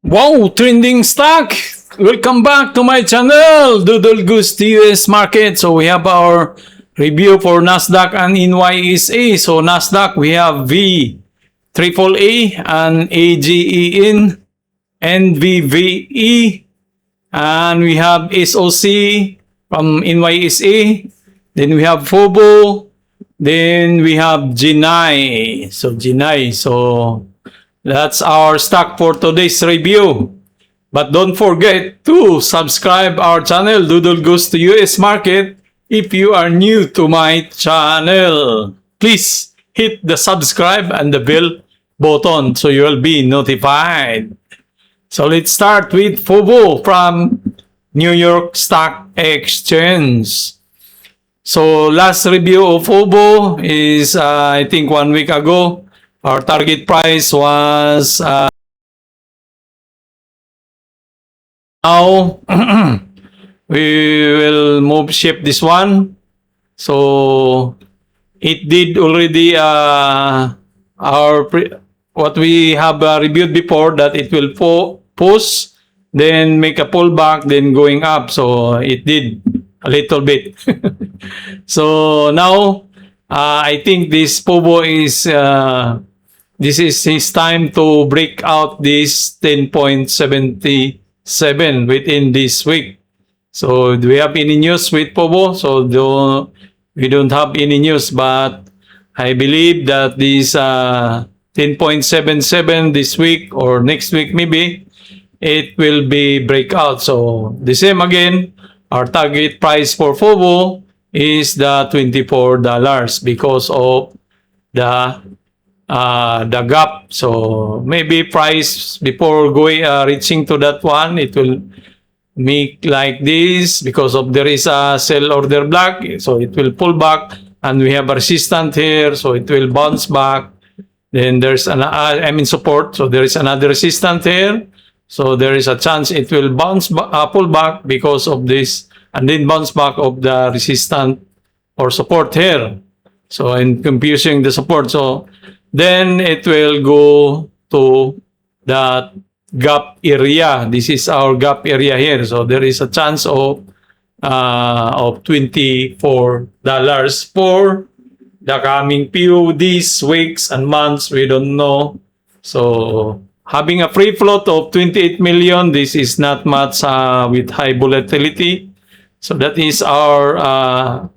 Wow, trending stock! Welcome back to my channel, Doodle Goose US Market. So we have our review for Nasdaq and Nyse. So Nasdaq, we have Veee, AAA, and Agen, Nvve, and we have SOC from Nyse. Then we have Fubo. Then we have Geni. So that's our stock for today's review. But don't forget to subscribe our channel, Doodle Goes to US Market, if you are new to my channel. Please hit the subscribe and the bell button so you will be notified. So let's start with Fubo from New York Stock Exchange. So last review of Fubo is I think 1 week ago. Our target price was now we will shift this one. So it did already what we have reviewed before, that it will push, then make a pullback, then going up. So it did a little bit. So now I think this Fubo is this is his time to break out this 10.77 within this week. So do we have any news with Fubo? So we don't have any news, but I believe that this 10.77 this week or next week maybe, it will be breakout. So the same again, our target price for Fubo is the $24 because of the gap. So maybe price before going reaching to that one, it will make like this because of there is a sell order block. So it will pull back, and we have a resistance here, so it will bounce back. Then there's support. So there is another resistance here. So there is a chance it will pull back because of this, and then bounce back of the resistance or support here. So in confusing the support, so then it will go to that gap area. This is our gap area here. So there is a chance of $24 for the coming few days, weeks, and months. We don't know. So having a free float of 28 million, this is not much with high volatility. So that is our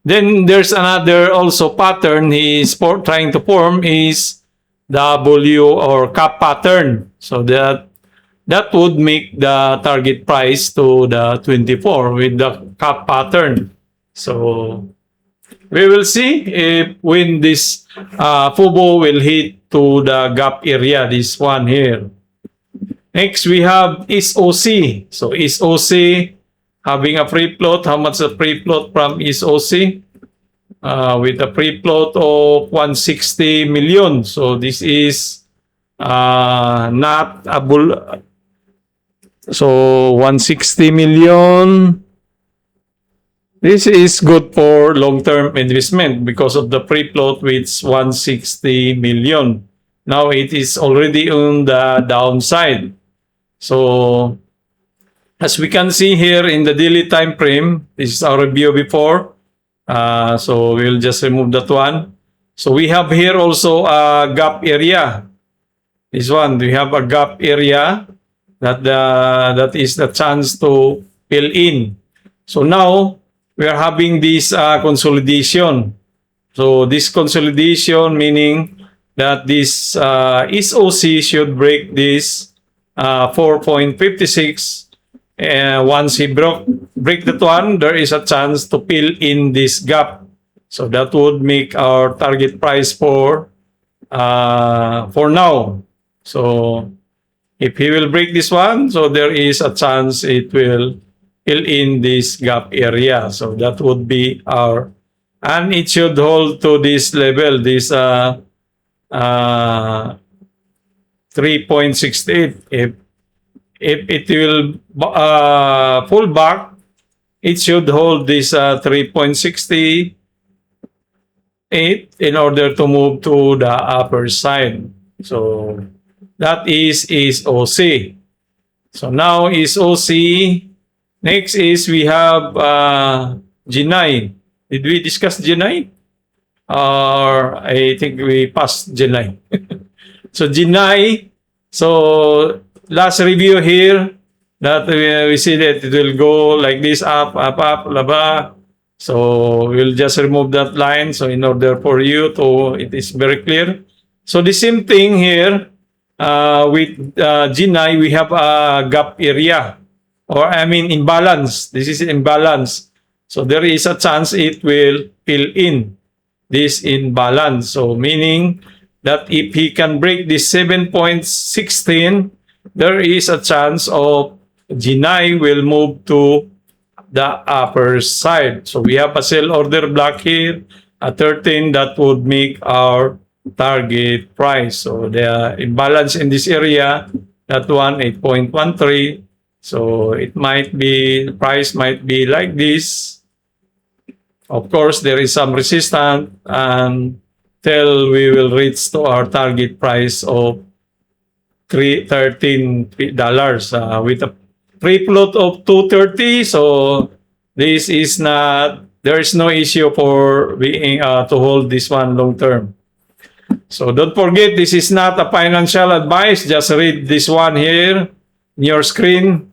then there's another also pattern he's trying to form is W or cap pattern. So that would make the target price to the 24 with the cap pattern. So we will see if when this Fubo will hit to the gap area, this one here. Next we have SOC. So SOC having a free float. How much a free float from SOC? With a free float of 160 million. So this is not a bull. So 160 million. This is good for long-term investment because of the free float with 160 million. Now it is already on the downside. So as we can see here in the daily time frame, this is our review before. So we'll just remove that one. So we have here also a gap area. This one, we have a gap area that is the chance to fill in. So now we are having this consolidation. So this consolidation meaning that this SOC should break this 4.56. Once he break that one, there is a chance to fill in this gap. So that would make our target price for now. So if he will break this one, so there is a chance it will fill in this gap area. So that would be our, and it should hold to this level, this 3.68. If it will pull back, it should hold this 3.68 in order to move to the upper side. So that is OC. So now is OC. Next is we have Geni. Did we discuss Geni? Or I think we passed Geni. So Geni. So last review here that we see that it will go like this, up, laba. So we'll just remove that line. So in order for you to, it is very clear. So the same thing here with Geni, we have a gap area, or I mean imbalance. This is imbalance. So there is a chance it will fill in this imbalance. So meaning that if he can break this 7.16, there is a chance of Geni will move to the upper side. So we have a sell order block here at 13 that would make our target price. So the imbalance in this area, that one 8.13. So it might be, the price might be like this. Of course, there is some resistance until we will reach to our target price of $13 with a free float of 230. So this is not, there is no issue for being to hold this one long term. So don't forget, this is not a financial advice. Just read this one here in your screen.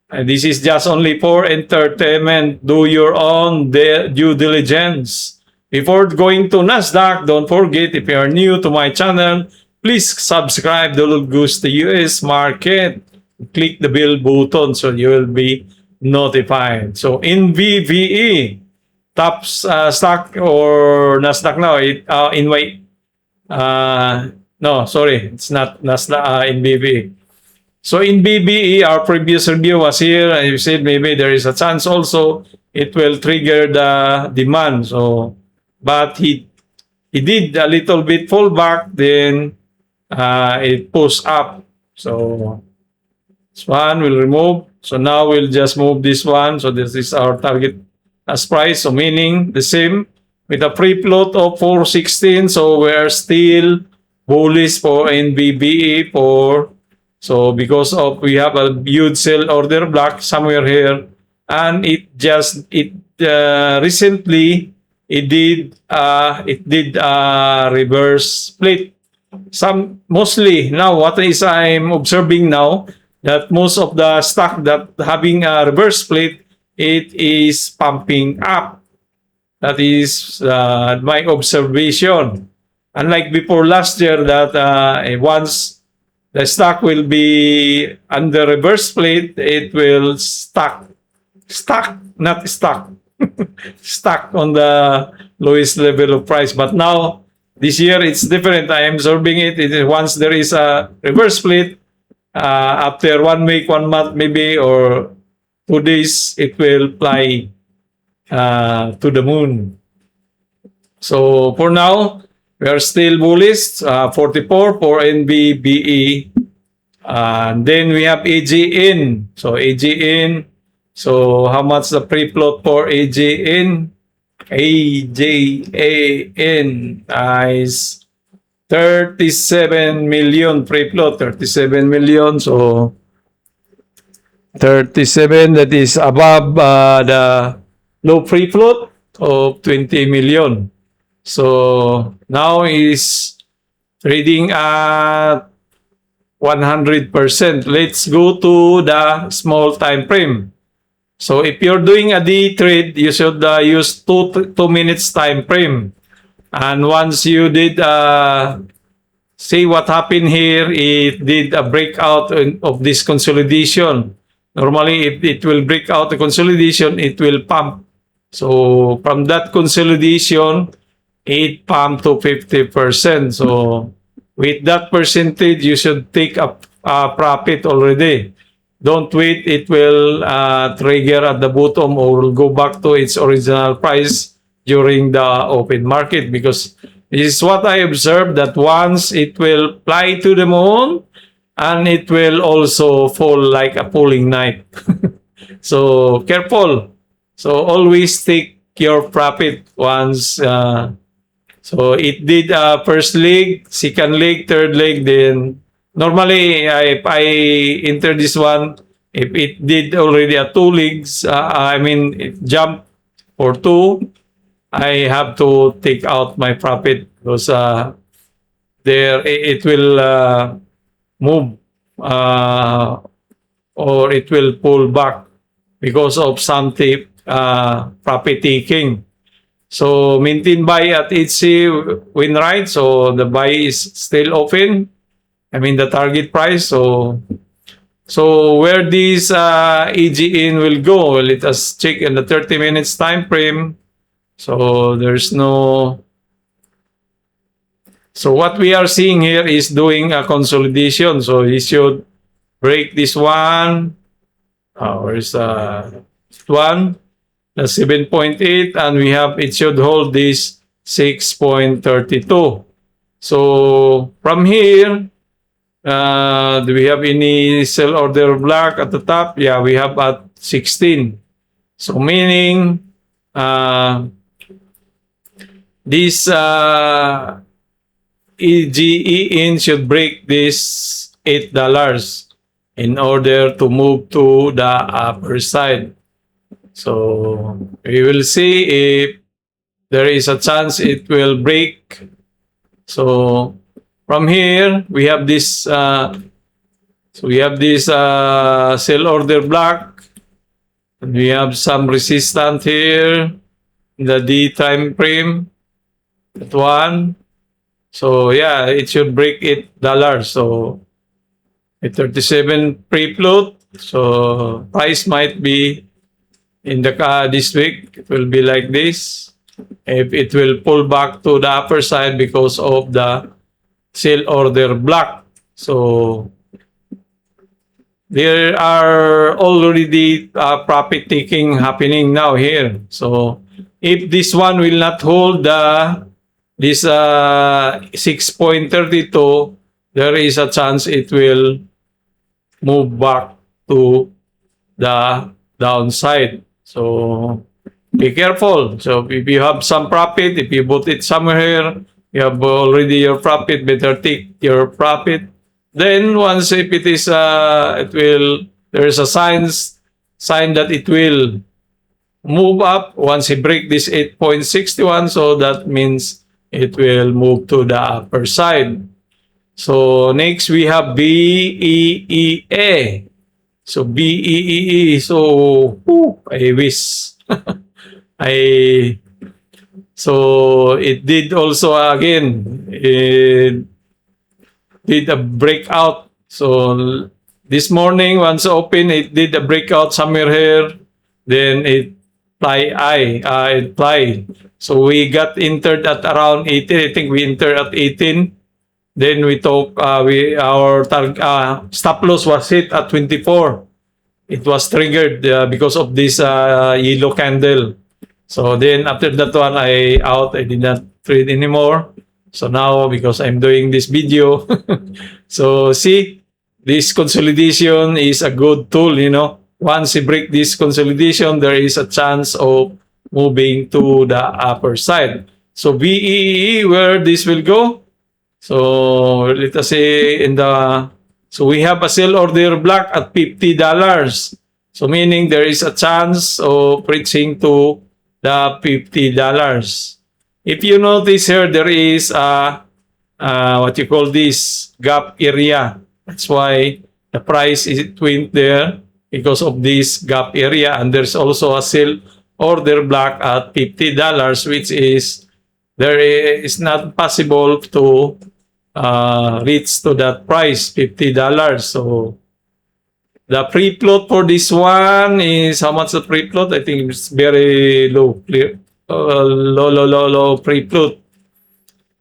And this is just only for entertainment. Do your own due diligence. Before going to Nasdaq, don't forget, if you are new to my channel, please subscribe the Little Goose to US market. Click the bell button so you will be notified. So Nvve, top stock or Nasdaq now, Nvve. No, sorry, it's not Nasdaq, Nvve. So Nvve, our previous review was here, and you said maybe there is a chance also it will trigger the demand. So, but he did a little bit fall back, then it pushed up. So this one will remove. So now we'll just move this one. So this is our target as price. So meaning the same with a free float of 416. So we're still bullish for Nvve for, so because of we have a huge sell order block somewhere here, and it recently it did reverse split. Some mostly now what is I'm observing now that most of the stock that having a reverse split, it is pumping up. That is my observation. Unlike before last year that once the stock will be under reverse split, it will stuck on the lowest level of price. But now this year it's different. I am observing it. Once there is a reverse split, after 1 week, 1 month maybe, or 2 days, it will fly to the moon. So for now, we are still bullish, 44 for Nvve. Then we have Agen. So Agen. So how much the free float for Agen? AJAN is 37 million free float, 37 million. So 37, that is above the low free float of 20 million. So now is trading at 100%. Let's go to the small time frame. So if you're doing a day trade, you should use 2 minutes time frame. And once you did see what happened here, it did a breakout of this consolidation. Normally, if it will break out the consolidation, it will pump. So from that consolidation, it pumped to 50%. So with that percentage, you should take a profit already. Don't wait, it will trigger at the bottom or will go back to its original price during the open market, because this is what I observed, that once it will fly to the moon and it will also fall like a falling knife. So careful. So always take your profit once. So it did first leg, second leg, third leg, then normally if I enter this one, If it did already a 2 legs, I mean, it jumped for 2, I have to take out my profit because there it will move or it will pull back because of some profit taking. So maintain buy at HC win right. So the buy is still open. I mean the target price. So where this AGN will go? Let us check in the 30 minutes time frame. So there's no. So what we are seeing here is doing a consolidation. So it should break this one. Where's one? The 7.8, and we have it should hold this 6.32. So from here, do we have any sell order block at the top? Yeah, we have at 16. So meaning this EGEN should break this $8 in order to move to the upper side. So we will see if there is a chance it will break. So from here we have this sell order block, and we have some resistance here in the D time frame at 1. So yeah, it should break $8. So at 37 free float. So price might be in the this week. It will be like this. If it will pull back to the upper side because of the sell order block. So there are already profit taking happening now here. So if this one will not hold this 6.32, there is a chance it will move back to the downside. So be careful. So if you have some profit, if you bought it somewhere here, you have already your profit, better take your profit. Then once if it is there is a sign that it will move up once you break this 8.61, so that means it will move to the upper side. So next we have BEEA. So BEEE. So I wish so it did also again. It did a breakout. So this morning once open, it did a breakout somewhere here. Then it fly. So we got entered at around 18. I think we entered at 18. Then we took our stop loss was hit at 24. It was triggered because of this yellow candle. So then after that one, I did not trade anymore. So now because I'm doing this video, so see, this consolidation is a good tool, you know. Once you break this consolidation, there is a chance of moving to the upper side. So BEE, where this will go? So let us say so we have a sell order block at $50. So meaning there is a chance of reaching to the $50. If you notice here, there is what you call this gap area. That's why the price went there because of this gap area. And there's also a sell order block at $50, which is there is not possible to reach to that price, $50. So the free float for this one is how much the free float? I think it's very low, low free float.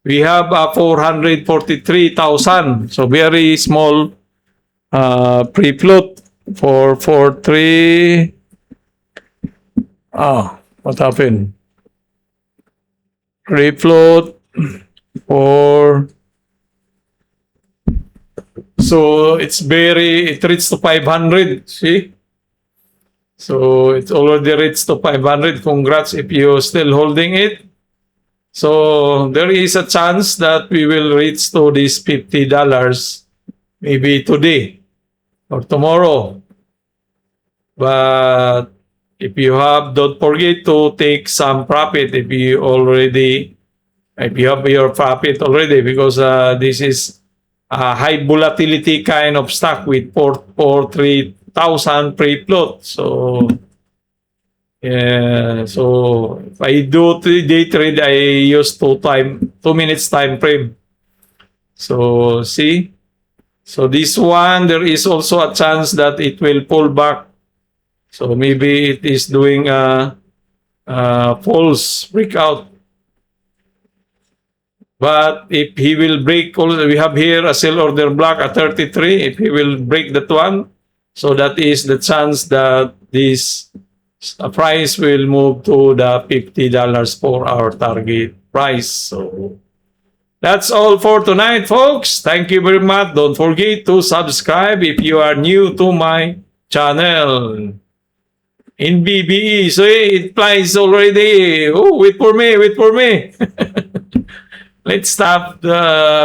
We have 443,000. So very small free float for 3. What happened? Free float for. So it reached to 500, see? So it's already reached to 500. Congrats if you're still holding it. So there is a chance that we will reach to this $50 maybe today or tomorrow. But if you have, don't forget to take some profit if you have your profit already, because this is a high volatility kind of stock with 3,000 free float. So, yeah, so if I do day trade, I use 2 minutes time frame. So, see? So this one, there is also a chance that it will pull back. So maybe it is doing a false breakout. But if he will break, also we have here a sell order block at 33. If he will break that one, so that is the chance that this price will move to the $50 for our target price. So that's all for tonight, folks. Thank you very much. Don't forget to subscribe if you are new to my channel. Nvve, so it flies already. Oh, wait for me. Let's stop the